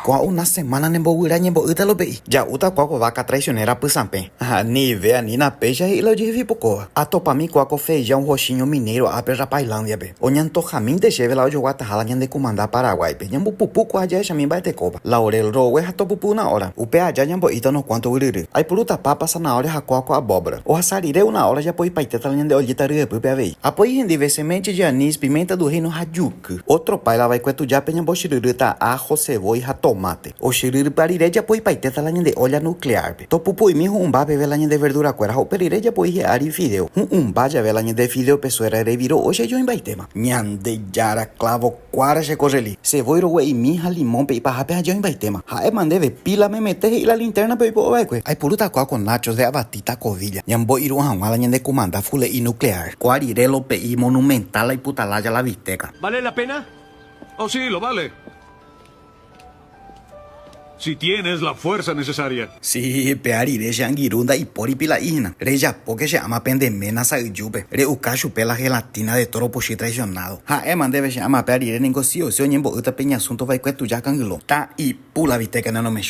Igual una semana nembo ura nembo uta lo bei. Ja uta quaco vaca traicioneira pro sampen. Ni vê ni na peixe e lo de vipocoa. A topa mi quaco feijão roxinho mineiro abre Rapailândia be. Onhan tojamin de cheve lá o jogata hala nhan de comandar Paraguai be. Nyambo pupu kwa ja chamin vai te copa. Laurel rowe hato pupu na hora. O pé já nyambo ita no quanto ururu. Aí puruta papa sa na hora hakua com abóbora. O hasarire na hora já poi paiteta nhan de olhita ru pe vei. Apoi rende semente de anis, pimenta do reino rajuk. Outro pai lá vai quetu já penha bochiruru tá arroz, cebola e tomate. O shiruru parire já poi paiteta lá nhan de olha nuclear be. To pupu e mi humba pe vela nhan de verdura quera. O perire já poi reari fideo. Humba já vela nhan de fideo pessoa reviro hoje eu em baitema. Nhan de jara clavo quara che correli. Ceboiro we mija limão pe pa rape já em baitema. Ha mandeve pila me mete e la linterna pe po vai que. Ai puruta com nachos de abatita covilha. Nhan bo iru hanwala nhan de comandar fule e nuclear. Quarirelo pe y monumental y putalaya la bisteca. ¿Vale la pena? Oh, sí, lo vale. Si tienes la fuerza necesaria. Sí, pearire shangirunda y pori pila ihna. Reya porque se ama pendemena sa yupe. Re ukashu pela gelatina de toro pochi traicionado. Ha eman debe se ama pearire negocio. Se onyembo uta peña asunto vai kwetu ya kangilo. Ta y pula bisteca no me